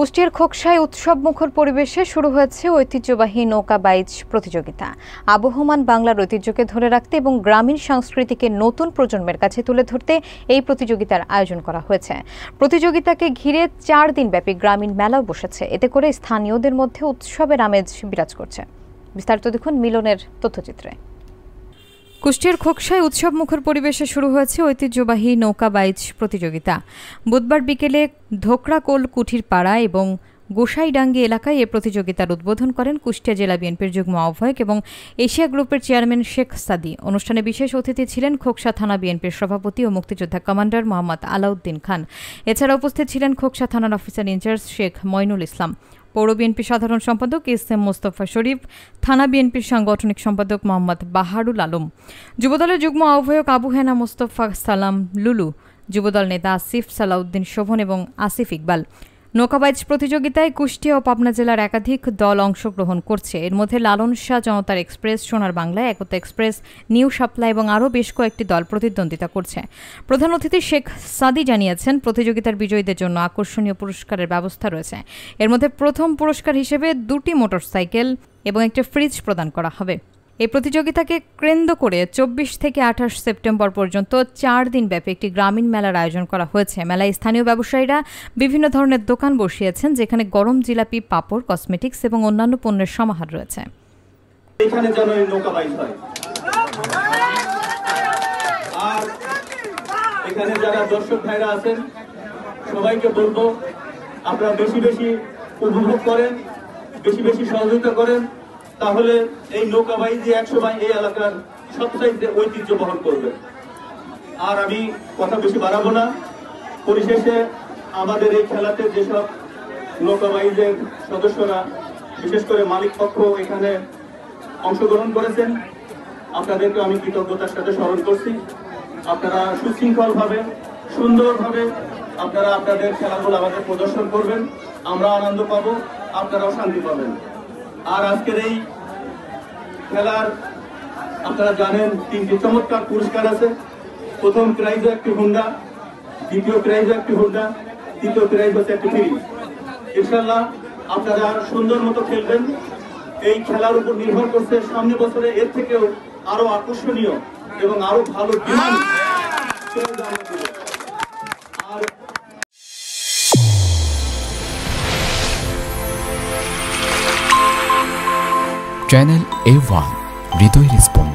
কুষ্টিয়ার খোকসায় উৎসবমুখর পরিবেশে শুরু হয়েছে ঐতিহ্যবাহী নৌকা বাইচ প্রতিযোগিতা। আবহমান বাংলার ঐতিহ্যকে ধরে রাখতে এবং গ্রামীণ সংস্কৃতিকে নতুন প্রজন্মের কাছে তুলে ধরতে এই প্রতিযোগিতার আয়োজন করা হয়েছে। প্রতিযোগিতাকে ঘিরে 4 দিনব্যাপী গ্রামীণ মেলাও বসেছে। এতে করে স্থানীয়দের মধ্যে উৎসবের আমেজ বিরাজ করছে। বিস্তারিত দেখুন মিলনের তথ্যচিত্রে। কুষ্টিয়ার খোকসায় উৎসবমুখর পরিবেশে শুরু হয়েছে ঐতিহ্যবাহী নৌকা বাইচ প্রতিযোগিতা। বুধবার বিকেলে ধোকরাকোল কুঠির পাড়া এবং গোসাইডাঙ্গি এলাকায় এ প্রতিযোগিতার উদ্বোধন করেন কুষ্টিয়া জেলা বিএনপির যুগ্ম আহ্বায়ক এবং এশিয়া গ্রুপের চেয়ারম্যান শেখ সাদি। অনুষ্ঠানে বিশেষ অতিথি ছিলেন খোকসা থানা বিএনপির সভাপতি ও মুক্তিযোদ্ধা কমান্ডার মোহাম্মদ আলাউদ্দিন খান। এছাড়া উপস্থিত ছিলেন খোকসা থানার অফিসার ইনচার্জ শেখ মইনুল ইসলাম, পৌর বিএনপি সাধারণ সম্পাদক এস.এম. মোস্তফা শরীফ, থানা বিএনপির সাংগঠনিক সম্পাদক মোহাম্মদ বাহারুল আলম, যুবদলের যুগ্ম আহ্বায়ক আবু হেনা মোস্তফা সালাম লুলু, যুবদল নেতা আসিফ সালাউদ্দিন শোভন এবং আসিফ ইকবাল। নৌকাবাইচ প্রতিযোগিতায় কুষ্টিয়া ও পাবনা জেলার একাধিক দল অংশগ্রহণ করছে। এর মধ্যে লালন শাহ জনতার এক্সপ্রেস, সোনার বাংলা, একতা এক্সপ্রেস, নিউ শাপলা এবং আরও বেশ কয়েকটি দল প্রতিদ্বন্দ্বিতা করছে। প্রধান অতিথি শেখ সাদি জানিয়েছেন, প্রতিযোগিতার বিজয়ীদের জন্য আকর্ষণীয় পুরস্কারের ব্যবস্থা রয়েছে। এর মধ্যে প্রথম পুরস্কার হিসেবে 2টি মোটরসাইকেল এবং একটি ফ্রিজ প্রদান করা হবে। এই প্রতিযোগিতাকে কেন্দ্র করে 24 থেকে 28 সেপ্টেম্বর পর্যন্ত 4 দিনব্যাপী একটি গ্রামীণ মেলার আয়োজন করা হয়েছে। মেলায় স্থানীয় ব্যবসায়ীরা বিভিন্ন ধরনের দোকান বসিয়েছেন, যেখানে গরম জিলাপি, পাপড়, কসমেটিক্স এবং অন্যান্য পণ্যের সমাহার রয়েছে। এখানে যেন নৌকা বাইচ হয়, আর এখানে যারা দর্শক ভাইরা আছেন সবাইকে বলবো, আপনারা বেশি বেশি উপভোগ করেন, বেশি বেশি সহযোগিতা করেন, তাহলে এই নৌকা বাইচে 100 এই এলাকার সবচাইতে ঐতিহ্য বহন করবে। আর আমি কথা বেশি বাড়াবো না। পরিশেষে আমাদের এই খেলাতে যেসব নৌকা বাইচের সদস্যরা, বিশেষ করে মালিক পক্ষ এখানে অংশগ্রহণ করেছেন, আপনাদেরকে আমি কৃতজ্ঞতার সাথে স্মরণ করছি। আপনারা সুশৃঙ্খলভাবে, সুন্দরভাবে আপনারা আপনাদের খেলাগুলো আমাদের প্রদর্শন করবেন, আমরা আনন্দ পাবো, আপনারাও শান্তি পাবেন। আর আজকের এই খেলার আপনারা জানেন 3টি চমৎকার পুরস্কার আছে। প্রথম প্রাইজ একটি হুন্ডা, দ্বিতীয় প্রাইজ একটি হুন্ডা, তৃতীয় প্রাইজ হচ্ছে একটি ফ্রিজ। ইনশাআল্লাহ আপনারা সুন্দর মতো খেলবেন। এই খেলার উপর নির্ভর করছে সামনে বছরে এর থেকেও আরো আকর্ষণীয় এবং আরো ভালো ডিমান্ড। আর চ্যানেল A1 হৃদয় রেসপন্স।